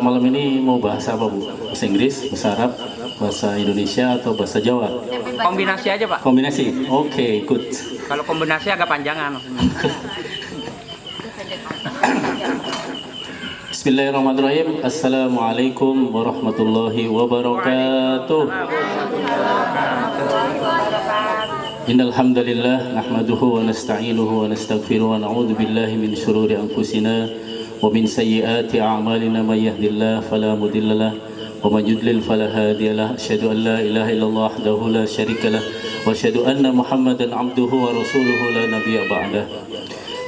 malam ini mau bahasa apa Bu? Bahasa Inggris, bahasa Arab, bahasa Indonesia atau bahasa Jawa? Kombinasi aja Pak. Kombinasi. Oke, good. Kalau kombinasi agak panjangan. Bismillahirrahmanirrahim. Assalamualaikum warahmatullahi wabarakatuh. Innal hamdalillah nahmaduhu wa nasta'inuhu wa nastaghfiruhu wa na'udzu billahi min shururi anfusina wa min sayyiati a'malina may yahdihillahu fala mudilla lahu wa may yudlil fala hadiya lahu. Asyhadu an la ilaha illallah wahdahu la syarika lahu wa asyhadu anna Muhammadan 'abduhu wa rasuluhu la nabiyya ba'dah.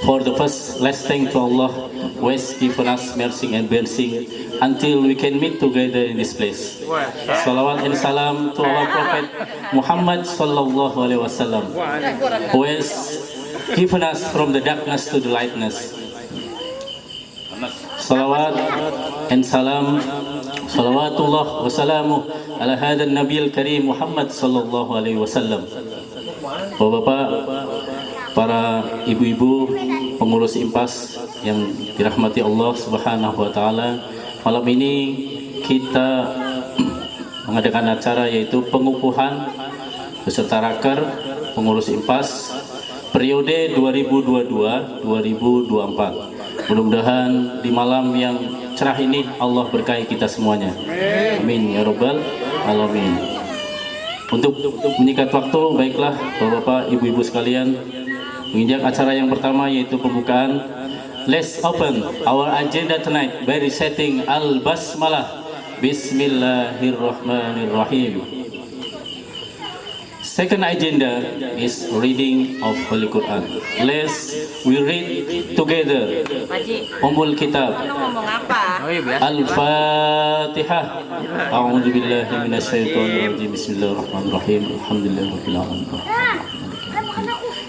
For the first, let's thank to Allah who has given us mercy and blessing until we can meet together in this place. Salawat and salam to our Prophet Muhammad sallallahu alaihi wasallam, who has given us from the darkness to the lightness. Salawat and salam, salawatullah wa salamu ala hadan nabiyil karim Muhammad sallallahu alaihi wasallam. Bapak-bapak, para ibu-ibu pengurus IMPAS yang dirahmati Allah Subhanahu wa taala, malam ini kita mengadakan acara yaitu pengukuhan beserta raker pengurus IMPAS periode 2022-2024. Mudah-mudahan di malam yang cerah ini Allah berkahi kita semuanya. Amin ya rabbal alamin. Untuk menyikat waktu, baiklah Bapak-bapak, ibu-ibu sekalian, menginjak acara yang pertama yaitu pembukaan. Let's open our agenda tonight by reciting Al-Basmalah. Bismillahirrahmanirrahim. Second agenda is reading of Holy Quran. Let's we read together Ummul Kitab. Al-Fatihah. A'udzu billahi minasyaitonir rajim. Bismillahirrahmanirrahim. Alhamdulillahirabbil alamin.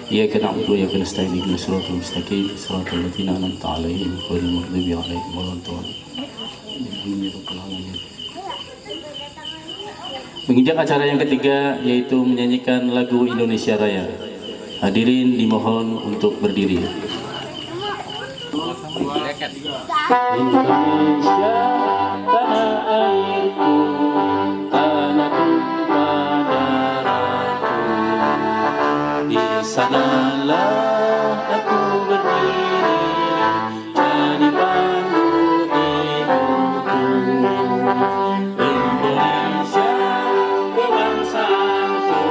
Iyyaka na'budu wa iyyaka nasta'in ihdinas siratal mustaqim siratal ladzina an'amta 'alaihim ghairil maghdubi 'alaihim waladdallin. Menginjak acara yang ketiga yaitu menyanyikan lagu Indonesia Raya. Hadirin dimohon untuk berdiri. Indonesia tanah airku, tanah tumpah darahku, di sanalah aku berdiri, jadi pandu hidupku. Indonesia kebangsaanku,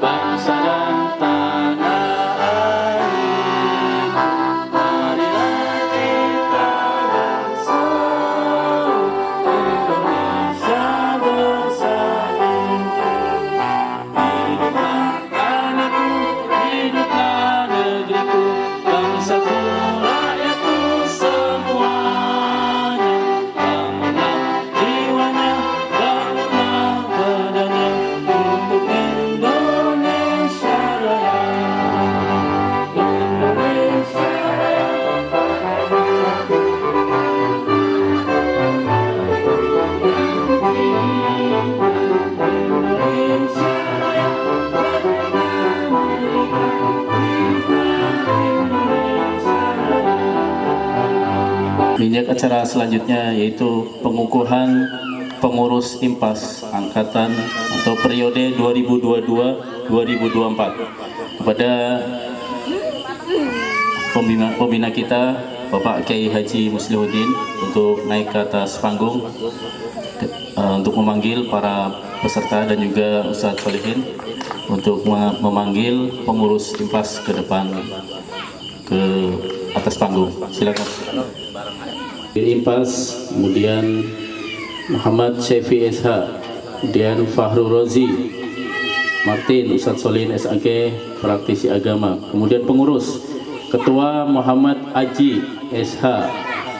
bangsa dan tanah airku. Marilah kita bersatu, Indonesia bersatu. Hiduplah tanahku, hiduplah negeriku, bangsaku, rakyatku semuanya. Bangunlah jiwanya, bangunlah badannya untuk Indonesia Raya. Indonesia Raya. Indonesia Raya. Minyak acara selanjutnya yaitu pengukuhan pengurus IMPAS angkatan atau periode 2022-2024 kepada pembina kita Bapak Kiai Haji Muslihuddin untuk naik ke atas panggung untuk memanggil para peserta dan juga Ustadz Solihin untuk memanggil pengurus IMPAS ke depan ke atas panggung. Silakan. IMPAS, kemudian Muhammad Syafi SH, kemudian Fahru Rozi, Martin, Ustadz Solihin SAG, praktisi agama, kemudian pengurus, Ketua Muhammad Aji SH,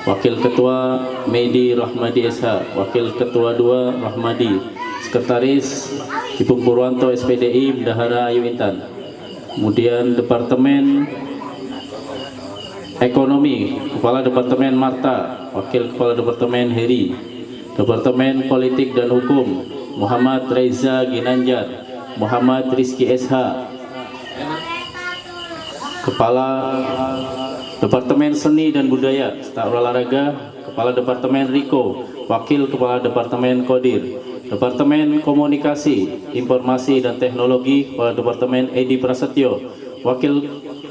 Wakil Ketua Medi Rahmadi SH, Wakil Ketua 2 Rahmadi, Sekretaris Ipung Purwanto SPDI Bendahara Ayu Intan, kemudian Departemen Ekonomi, Kepala Departemen Marta, Wakil Kepala Departemen Heri, Departemen Politik dan Hukum Muhammad Reza Ginanjar, Muhammad Rizki SH, Kepala Departemen Seni dan Budaya serta Olahraga Kepala Departemen Riko, Wakil Kepala Departemen Kodir. Departemen Komunikasi, Informasi dan Teknologi, Kepala Departemen Edi Prasetyo, Wakil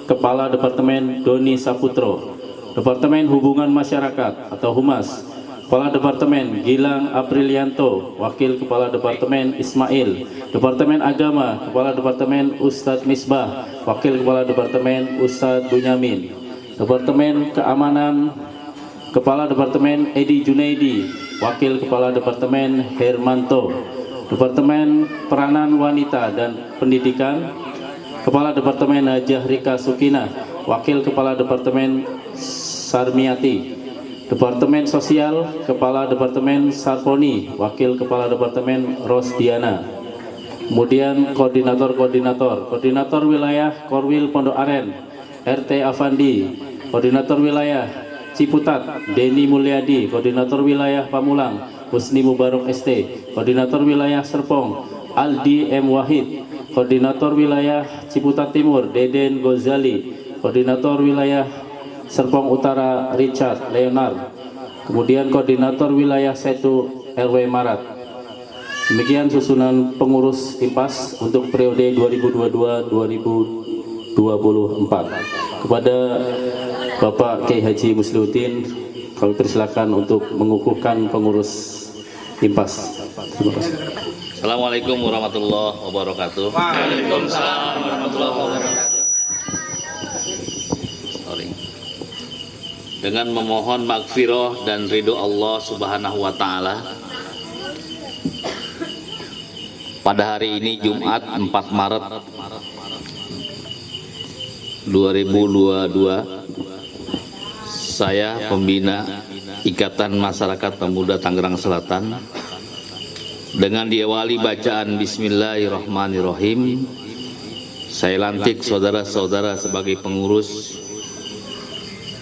Kepala Departemen Doni Saputro. Departemen Hubungan Masyarakat atau Humas, Kepala Departemen Gilang Aprilianto, Wakil Kepala Departemen Ismail. Departemen Agama, Kepala Departemen Ustadz Misbah, Wakil Kepala Departemen Ustadz Bunyamin. Departemen Keamanan, Kepala Departemen Edi Junaidi, Wakil Kepala Departemen Hermanto. Departemen Peranan Wanita dan Pendidikan, Kepala Departemen Hajah Rika Sukina, Wakil Kepala Departemen Sarmiati. Departemen Sosial, Kepala Departemen Sarponi, Wakil Kepala Departemen Rosdiana. Kemudian Koordinator Wilayah Korwil Pondok Aren, RT Afandi. Koordinator Wilayah Ciputat, Deni Mulyadi. Koordinator Wilayah Pamulang, Husni Mubarok ST. Koordinator Wilayah Serpong, Aldi M. Wahid. Koordinator Wilayah Ciputat Timur, Deden Gozali. Koordinator Wilayah Serpong Utara, Richard Leonard. Kemudian Koordinator Wilayah Setu, RW Marat. Demikian susunan pengurus IMPAS untuk periode 2022-2024. Kepada Bapak Kiai Haji Muslihuddin, kami persilakan untuk mengukuhkan pengurus IMPAS. Terima kasih. Assalamualaikum warahmatullahi wabarakatuh. Waalaikumsalam warahmatullahi wabarakatuh. Dengan memohon magfirah dan ridho Allah Subhanahu wa taala, pada hari ini Jumat 4 Maret 2022, saya pembina Ikatan Masyarakat Pemuda Tangerang Selatan, dengan diawali bacaan Bismillahirrahmanirrahim, saya lantik saudara-saudara sebagai pengurus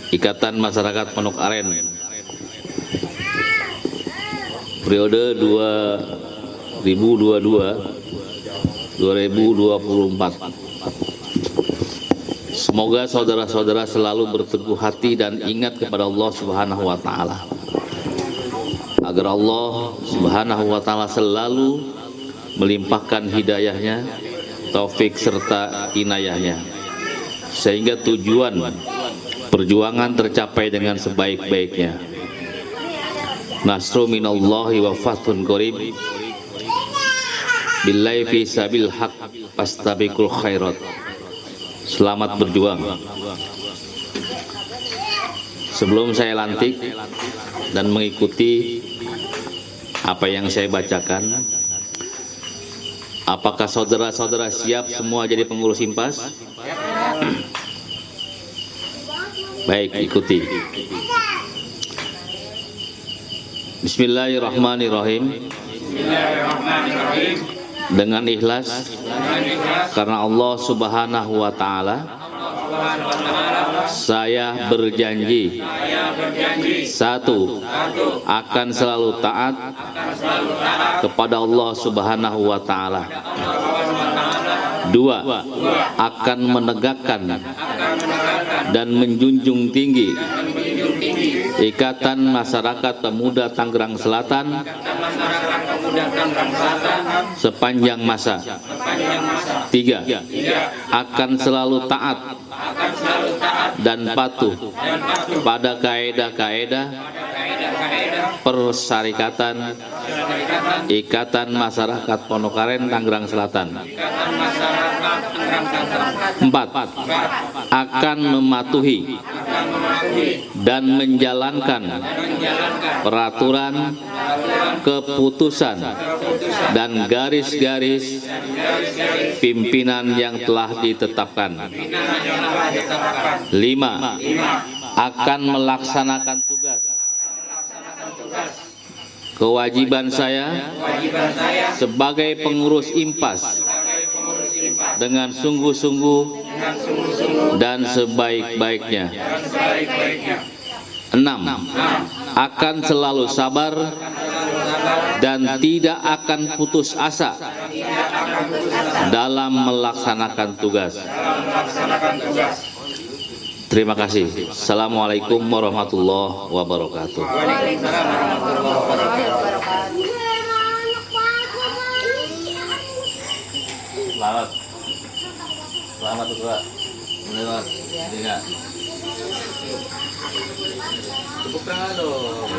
Ikatan Masyarakat Pondok Aren periode 2022-2024. Semoga saudara-saudara selalu berteguh hati dan ingat kepada Allah Subhanahu wa taala, agar Allah Subhanahu wa taala selalu melimpahkan hidayahnya, taufik serta inayahnya, sehingga tujuan perjuangan tercapai dengan sebaik-baiknya. Nasru minallahi wa fathun qarib, billahi fi sabil haq, fastabiqul khairat. Selamat berjuang. Sebelum saya lantik dan mengikuti apa yang saya bacakan, apakah saudara-saudara siap semua jadi pengurus IMPAS? Baik, ikuti. Bismillahirrahmanirrahim. Dengan ikhlas, karena Allah Subhanahu wa taala, saya berjanji, satu, akan selalu taat kepada Allah Subhanahu wa taala. Dua, akan menegakkan dan menjunjung tinggi Ikatan Masyarakat Pemuda Tangerang Selatan sepanjang masa. Tiga, akan selalu taat dan patuh pada kaedah-kaedah persyarikatan Ikatan Masyarakat Pondok Aren Tangerang Selatan. Empat, akan mematuhi dan menjalankan peraturan, keputusan, dan garis-garis pimpinan yang telah ditetapkan. Lima, akan melaksanakan tugas kewajiban saya sebagai pengurus IMPAS dengan sungguh-sungguh dan sebaik-baiknya. Enam, akan selalu sabar dan tidak akan putus asa dalam melaksanakan tugas. Terima kasih. Assalamualaikum warahmatullahi wabarakatuh. Selamat. Selamat Pak. Boleh Pak. Iya. Tepuk tangan dong.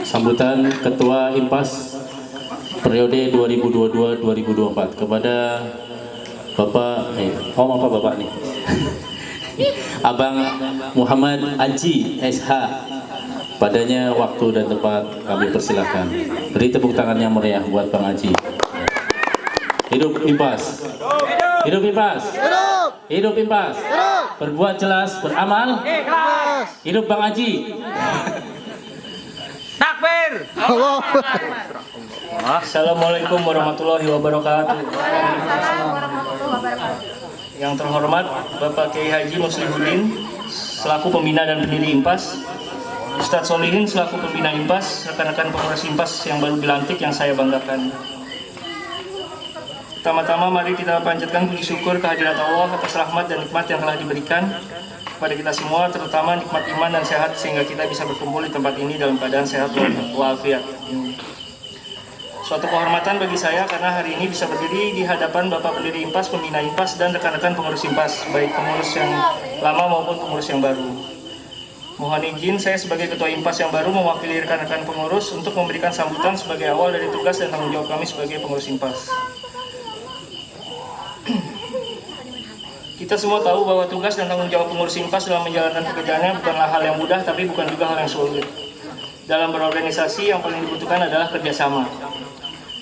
Sambutan Ketua IMPAS periode 2022-2024 kepada Bapak apa Bapak nih? Abang Muhammad Aji SH. Padanya waktu dan tempat kami persilakan. Beri tepuk tangan yang meriah buat Bang Aji. Hidup IMPAS. Hidup IMPAS. Hidup IMPAS. Berbuat jelas, beramal. Hidup Bang Aji. Takbir. Assalamualaikum warahmatullahi wabarakatuh. Yang terhormat Bapak Kiai Haji Muslihuddin selaku pembina dan pendiri IMPAS, Ustadz Solihin selaku pembina IMPAS, rekan-rekan pengurus IMPAS yang baru dilantik yang saya banggakan. Pertama-tama mari kita panjatkan puji syukur kehadirat Allah atas rahmat dan nikmat yang telah diberikan kepada kita semua, terutama nikmat iman dan sehat sehingga kita bisa berkumpul di tempat ini dalam keadaan sehat walafiat. Suatu kehormatan bagi saya karena hari ini bisa berdiri di hadapan Bapak pendiri IMPAS, pembina IMPAS, dan rekan-rekan pengurus IMPAS, baik pengurus yang lama maupun pengurus yang baru. Mohon izin saya sebagai Ketua IMPAS yang baru mewakili rekan-rekan pengurus untuk memberikan sambutan sebagai awal dari tugas dan tanggung jawab kami sebagai pengurus IMPAS. Kita semua tahu bahwa tugas dan tanggung jawab pengurus IMPAS dalam menjalankan pekerjaannya bukanlah hal yang mudah, tapi bukan juga hal yang sulit. Dalam berorganisasi yang paling dibutuhkan adalah kerjasama.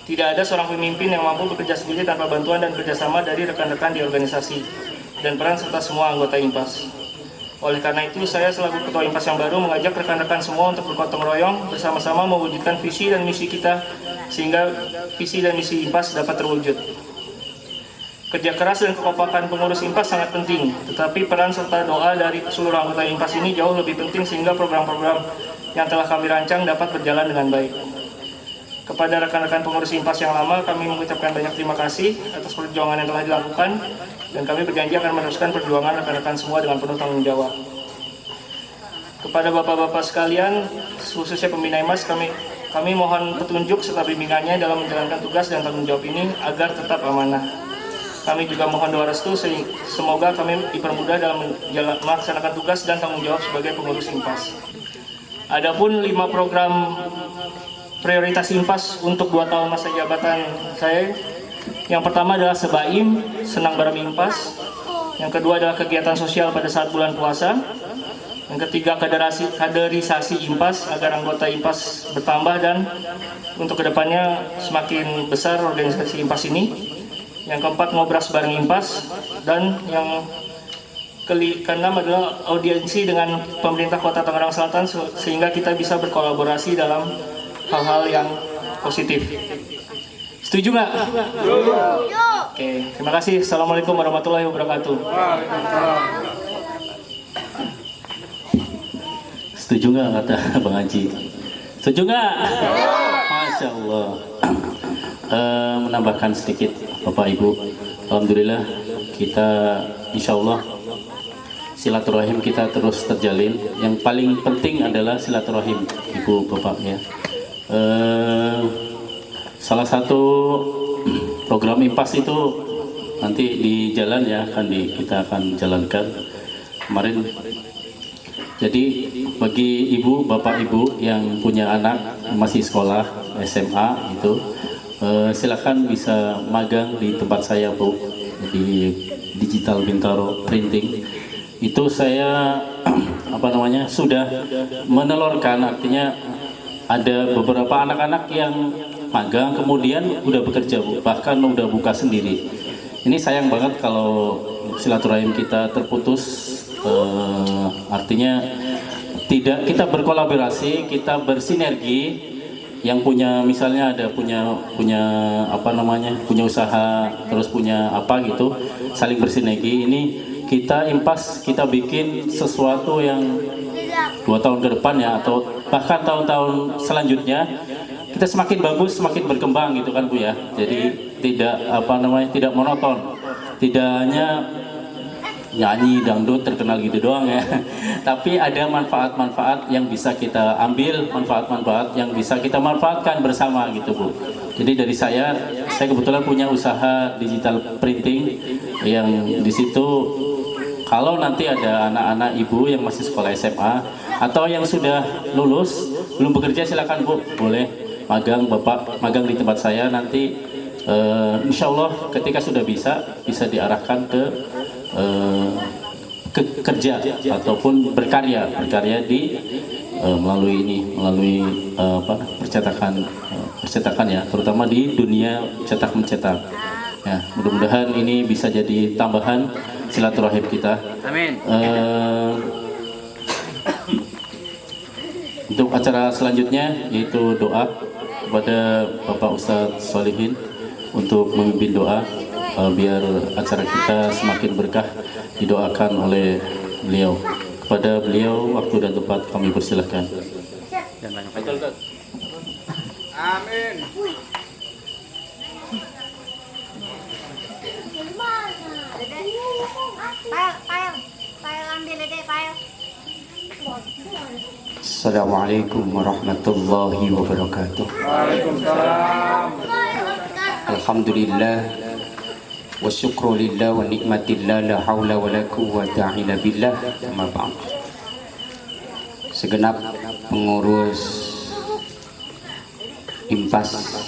Tidak ada seorang pemimpin yang mampu bekerja sendiri tanpa bantuan dan kerjasama dari rekan-rekan di organisasi dan peran serta semua anggota IMPAS. Oleh karena itu, saya selaku Ketua IMPAS yang baru mengajak rekan-rekan semua untuk bergotong royong bersama-sama mewujudkan visi dan misi kita sehingga visi dan misi IMPAS dapat terwujud. Kerja keras dan kekompakan pengurus IMPAS sangat penting, tetapi peran serta doa dari seluruh anggota IMPAS ini jauh lebih penting sehingga program-program yang telah kami rancang dapat berjalan dengan baik. Kepada rekan-rekan pengurus IMPAS yang lama, kami mengucapkan banyak terima kasih atas perjuangan yang telah dilakukan dan kami berjanji akan meneruskan perjuangan rekan-rekan semua dengan penuh tanggung jawab. Kepada bapak-bapak sekalian, khususnya pembina IMPAS, kami mohon petunjuk serta bimbingannya dalam menjalankan tugas dan tanggung jawab ini agar tetap amanah. Kami juga mohon doa restu semoga kami dipermudah dalam melaksanakan tugas dan tanggung jawab sebagai pengurus IMPAS. Adapun 5 program prioritas IMPAS untuk 2 tahun masa jabatan saya. Yang pertama adalah Sebaim, Senang Bareng IMPAS. Yang kedua adalah kegiatan sosial pada saat bulan puasa. Yang ketiga kaderisasi IMPAS agar anggota IMPAS bertambah dan untuk kedepannya semakin besar organisasi IMPAS ini. Yang keempat ngobras bareng IMPAS, dan yang keenam adalah audiensi dengan pemerintah Kota Tangerang Selatan sehingga kita bisa berkolaborasi dalam hal-hal yang positif. Setuju nggak? Oke, terima kasih. Assalamualaikum warahmatullahi wabarakatuh. Setuju nggak kata Bang Haji? Setuju nggak? Masya Allah. Menambahkan sedikit Bapak Ibu, alhamdulillah kita insya Allah silaturahim kita terus terjalin. Yang paling penting adalah silaturahim Ibu Bapak ya. Salah satu program IMPAS itu nanti di jalan ya kita akan jalankan kemarin. Jadi bagi ibu bapak ibu yang punya anak masih sekolah SMA itu silakan bisa magang di tempat saya Bu, di Digital Bintaro Printing. Itu saya sudah menelurkan, artinya ada beberapa anak-anak yang magang kemudian udah bekerja Bu, bahkan udah buka sendiri. Ini sayang banget kalau silaturahim kita terputus, artinya tidak kita berkolaborasi, kita bersinergi. Yang punya misalnya ada punya usaha, terus punya apa gitu, saling bersinergi. Ini kita IMPAS kita bikin sesuatu yang 2 tahun ke depan ya, atau bahkan tahun-tahun selanjutnya kita semakin bagus, semakin berkembang gitu kan Bu ya. Jadi tidak monoton, tidak hanya nyanyi dangdut terkenal gitu doang ya, tapi ada manfaat-manfaat yang bisa kita ambil, manfaat-manfaat yang bisa kita manfaatkan bersama gitu Bu. Jadi dari saya kebetulan punya usaha digital printing yang di situ kalau nanti ada anak-anak ibu yang masih sekolah SMA atau yang sudah lulus belum bekerja, silakan Bu, boleh magang, Bapak magang di tempat saya nanti. Insya Allah ketika sudah bisa diarahkan ke kerja ataupun berkarya di melalui percetakan ya, terutama di dunia cetak mencetak ya. Mudah-mudahan ini bisa jadi tambahan silaturahim kita. Amin. Untuk acara selanjutnya yaitu doa kepada Bapak Ustadz Solihin untuk memimpin doa, biar acara kita semakin berkah, didoakan oleh beliau. Kepada beliau waktu dan tempat kami persilahkan. Amin. Assalamualaikum warahmatullahi wabarakatuh. Waalaikumsalam. Alhamdulillah wa syukru lillah wa nikmatillah, la haula wa la quwwata illa billah. Amma ba'd. Segenap pengurus IMPAS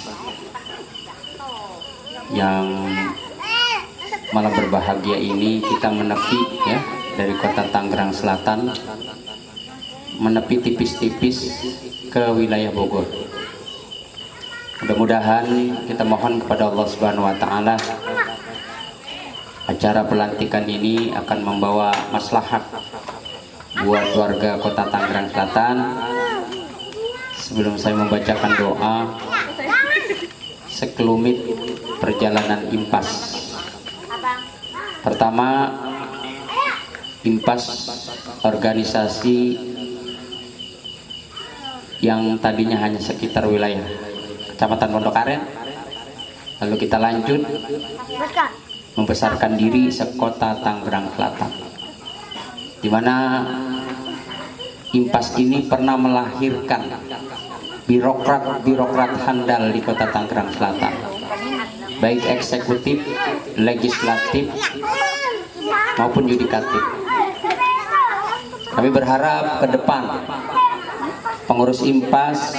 yang malam berbahagia ini, kita menepi ya dari kota Tangerang Selatan, menepi tipis-tipis ke wilayah Bogor. Mudah-mudahan kita mohon kepada Allah Subhanahu wa taala acara pelantikan ini akan membawa maslahat buat warga kota Tangerang Selatan. Sebelum saya membacakan doa, sekelumit perjalanan IMPAS. Pertama, IMPAS organisasi yang tadinya hanya sekitar wilayah Kecamatan Pondokaren, lalu kita lanjut membesarkan diri sekota Tangerang Selatan, di mana IMPAS ini pernah melahirkan birokrat handal di kota Tangerang Selatan, baik eksekutif, legislatif maupun yudikatif. Kami berharap ke depan pengurus IMPAS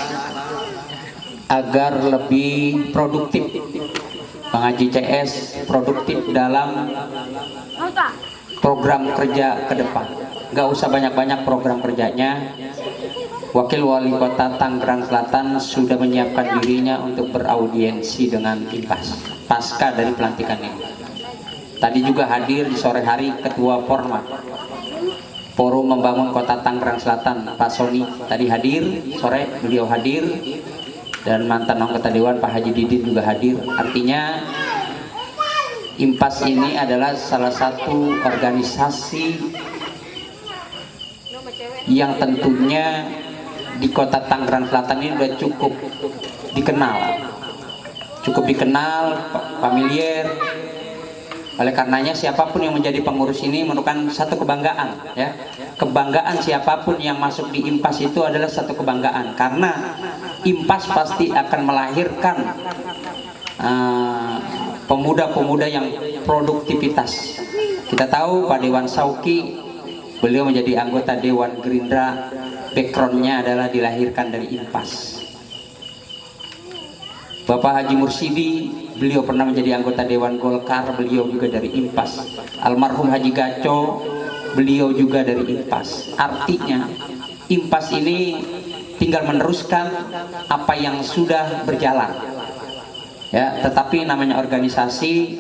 agar lebih produktif, mengaji CS produktif dalam program kerja ke depan. Gak usah banyak-banyak program kerjanya. Wakil Wali Kota Tangerang Selatan sudah menyiapkan dirinya untuk beraudiensi dengan IMPAS pasca dari pelantikan ini. Tadi juga hadir di sore hari Ketua Porma Forum Membangun Kota Tangerang Selatan, Pak Soni, tadi hadir sore, beliau hadir, dan mantan anggota Dewan Pak Haji Didin juga hadir. Artinya IMPAS ini adalah salah satu organisasi yang tentunya di kota Tangerang Selatan ini sudah cukup dikenal, familiar. Oleh karenanya siapapun yang menjadi pengurus ini merupakan satu kebanggaan ya. Kebanggaan siapapun yang masuk di IMPAS itu adalah satu kebanggaan, karena IMPAS pasti akan melahirkan pemuda-pemuda yang produktivitas. Kita tahu Pak Dewan Sauki, beliau menjadi anggota Dewan Gerindra, backgroundnya adalah dilahirkan dari IMPAS. Bapak Haji Mursidi, beliau pernah menjadi anggota Dewan Golkar, beliau juga dari IMPAS. Almarhum Haji Gaco, beliau juga dari IMPAS. Artinya IMPAS ini tinggal meneruskan apa yang sudah berjalan ya. Tetapi namanya organisasi,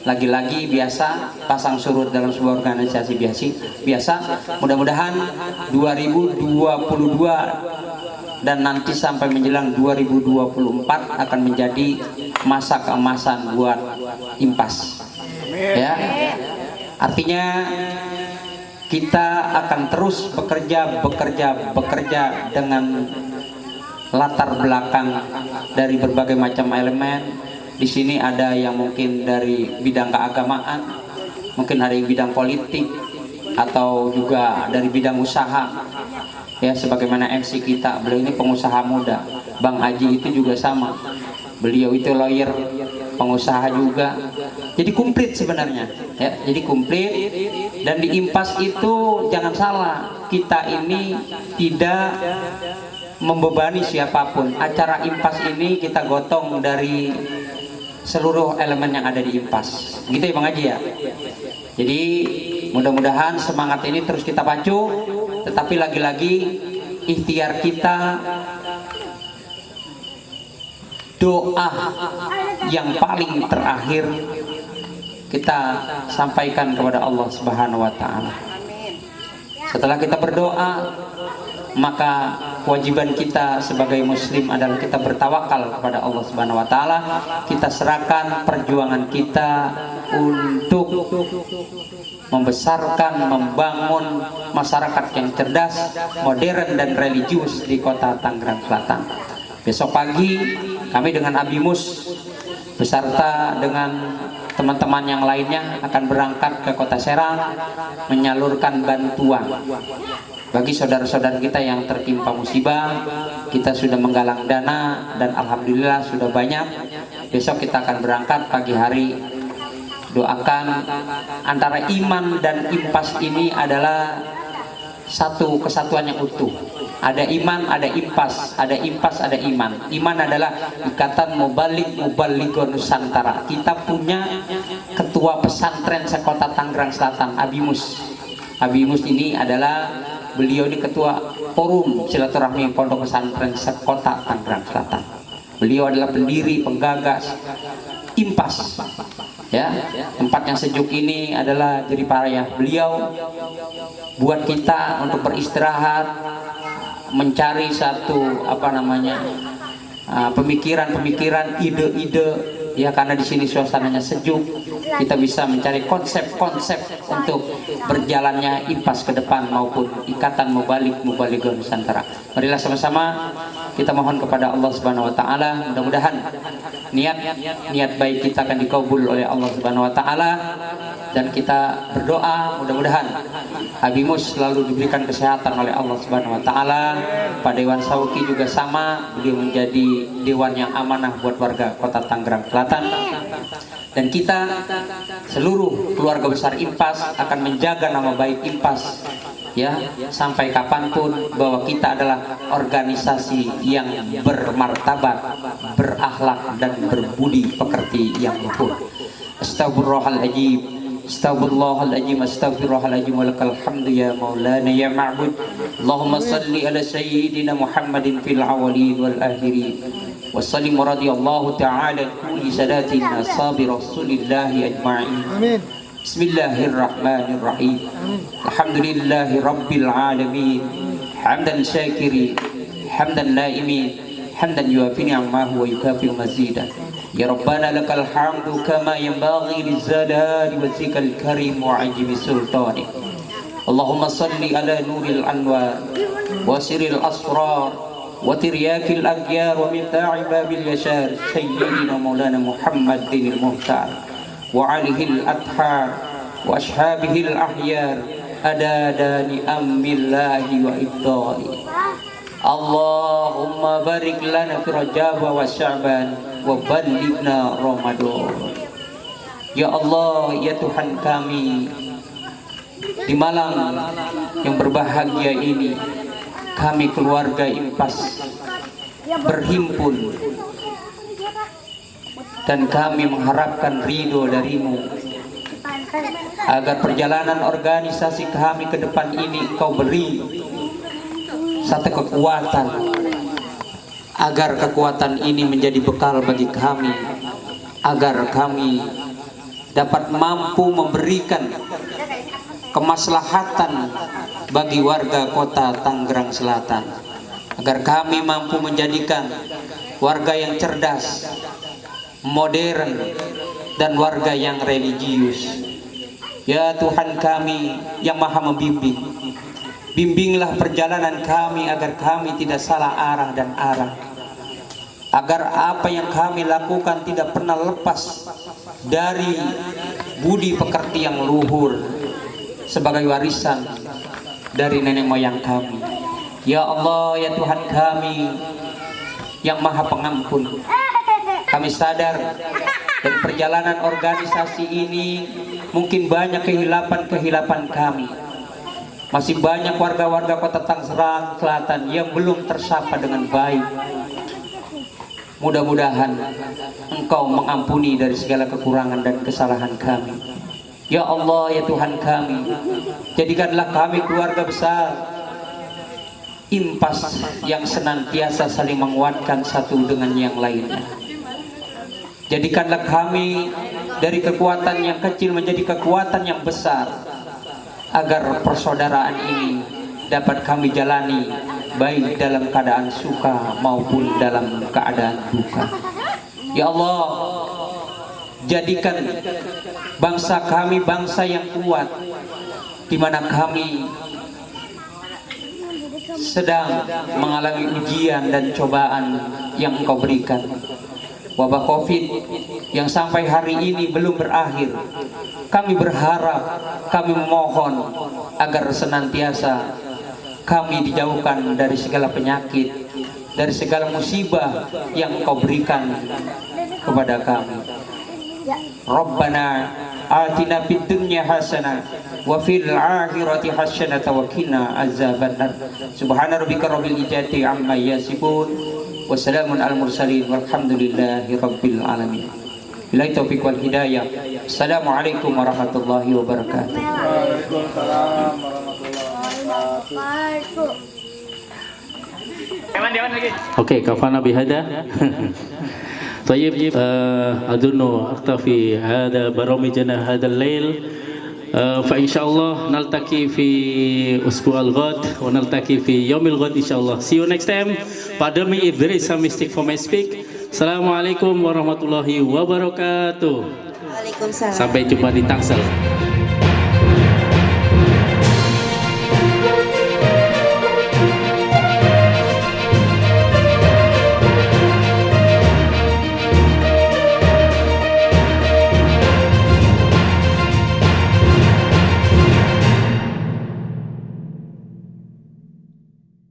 lagi-lagi biasa, pasang surut dalam sebuah organisasi biasa. Mudah-mudahan 2022 dan nanti sampai menjelang 2024 akan menjadi masa keemasan buat IMPAS ya. Artinya kita akan terus bekerja dengan latar belakang dari berbagai macam elemen, Di sini ada yang mungkin dari bidang keagamaan, mungkin ada yang bidang politik, atau juga dari bidang usaha. Ya, sebagaimana MC kita, beliau ini pengusaha muda. Bang Haji itu juga sama. Beliau itu lawyer, pengusaha juga. Jadi komplit sebenarnya, ya. Jadi komplit. Dan di IMPAS itu jangan salah, kita ini tidak membebani siapapun. Acara IMPAS ini kita gotong dari seluruh elemen yang ada di IMPAS. Gitu ya Bang Haji ya. Jadi mudah-mudahan semangat ini terus kita pacu, tetapi lagi-lagi ikhtiar kita, doa yang paling terakhir kita sampaikan kepada Allah Subhanahu wa taala. Setelah kita berdoa, maka kewajiban kita sebagai muslim adalah kita bertawakal kepada Allah Subhanahu wa taala. Kita serahkan perjuangan kita untuk membesarkan, membangun masyarakat yang cerdas, modern dan religius di kota Tangerang Selatan. Besok pagi kami dengan Abimus beserta dengan teman-teman yang lainnya akan berangkat ke kota Serang menyalurkan bantuan bagi saudara-saudara kita yang tertimpa musibah. Kita sudah menggalang dana dan alhamdulillah sudah banyak. Besok kita akan berangkat pagi hari. Doakan antara iman dan IMPAS ini adalah satu kesatuan yang utuh. Ada iman, ada IMPAS, ada IMPAS, ada iman. Iman adalah Ikatan Mubaligh Nusantara. Kita punya ketua pesantren sekota Tangerang Selatan, Abimus. Abimus ini adalah, beliau ini ketua forum silaturahmi pondok pesantren sekota Tangerang Selatan. Beliau adalah pendiri, penggagas IMPAS. Ya, tempat yang sejuk ini adalah jeripayah beliau buat kita untuk beristirahat, mencari satu pemikiran-pemikiran, ide-ide, ya, karena di sini suasananya sejuk. Kita bisa mencari konsep-konsep untuk berjalannya IMPAS ke depan maupun Ikatan Mubaligh Nusantara. Marilah sama-sama kita mohon kepada Allah Subhanahu wa taala, mudah-mudahan niat baik kita akan dikabul oleh Allah Subhanahu wa taala, dan kita berdoa mudah-mudahan Abimus selalu diberikan kesehatan oleh Allah Subhanahu wa taala. Pak Dewan Sauki juga sama, beliau menjadi dewan yang amanah buat warga kota Tangerang Selatan. Dan kita seluruh keluarga besar IMPAS akan menjaga nama baik IMPAS, ya, sampai kapanpun, bahwa kita adalah organisasi yang bermartabat, berakhlak dan berbudi pekerti yang luhur. Astagfirullahaladzim, astagfirullahaladzim, astagfirullahaladzim, walakal hamdu ya maulana ya ma'bud. Allahumma salli ala sayyidina Muhammadin fil awalin wal akhirin, wa sallim radiyallahu ta'ala kulli sadatina sabi rasulillahi ajma'in. Amin. Bismillahirrahmanirrahim. Alhamdulillahi rabbil alamin. Hamdan syakirin, hamdan naimin, hamdan yuafi ni'amahu wa yukafi mazidah. Ya Rabbana lakal hamdu kama yanbaghi lizzalali wajhikal karim wa ajimi sultani. Allahumma salli ala nuril anwar wa siril asrar wa tiryakil aghyar wa mifta'i babil yashar sayyidina maulana Muhammadin al-muhtar wa alihil athar wa ashabihil ahyar adada ni'amillahi wa ibdali. Allahumma barik lana fi Rajab wa Sya'ban wa ballighna Ramadan. Ya Allah, ya Tuhan kami, di malam yang berbahagia ini kami keluarga IMPAS berhimpun dan kami mengharapkan ridho darimu, agar perjalanan organisasi kami ke depan ini Engkau beri satu kekuatan, agar kekuatan ini menjadi bekal bagi kami, agar kami dapat mampu memberikan kemaslahatan bagi warga kota Tangerang Selatan, agar kami mampu menjadikan warga yang cerdas, modern, dan warga yang religius. Ya Tuhan kami yang maha membimbing, bimbinglah perjalanan kami agar kami tidak salah arah dan arah. agar apa yang kami lakukan tidak pernah lepas dari budi pekerti yang luhur sebagai warisan dari nenek moyang kami. Ya Allah, ya Tuhan kami yang Maha Pengampun, kami sadar dari perjalanan organisasi ini mungkin banyak kehilapan kami. Masih banyak warga-warga Kota Tangerang Selatan yang belum tersapa dengan baik. Mudah-mudahan Engkau mengampuni dari segala kekurangan dan kesalahan kami. Ya Allah, ya Tuhan kami, jadikanlah kami keluarga besar impas yang senantiasa saling menguatkan satu dengan yang lainnya. Jadikanlah kami dari kekuatan yang kecil menjadi kekuatan yang besar, agar persaudaraan ini dapat kami jalani baik dalam keadaan suka maupun dalam keadaan duka. Ya Allah, jadikan bangsa kami bangsa yang kuat, di mana kami sedang mengalami ujian dan cobaan yang Engkau berikan. Wabah Covid yang sampai hari ini belum berakhir, kami berharap, kami memohon agar senantiasa kami dijauhkan dari segala penyakit, dari segala musibah yang Engkau berikan kepada kami. Rabbana atina fid dunya hasanah wa fil akhirati hasanah wa qina azabannar. Subhana rabbika rabbil izzati amma yasifun wa salamun al mursalin walhamdulillahi rabbil alamin. Billahi taufiq wal hidayah. Assalamualaikum warahmatullahi wabarakatuh. Waalaikumsalam warahmatullahi wabarakatuh. Dewan lagi. Oke, kafana bihada. طيب أظن أكتفي هذا برامجنا هذا الليل فإن شاء الله نلتقي في أسبوع الغد ونلتقي في يوم الغد إن شاء الله. See you next time. Pardon me if there is some mistake for my speak. Assalamualaikum warahmatullahi wabarakatuh. Waalaikumsalam. Sampai jumpa di Tangsel.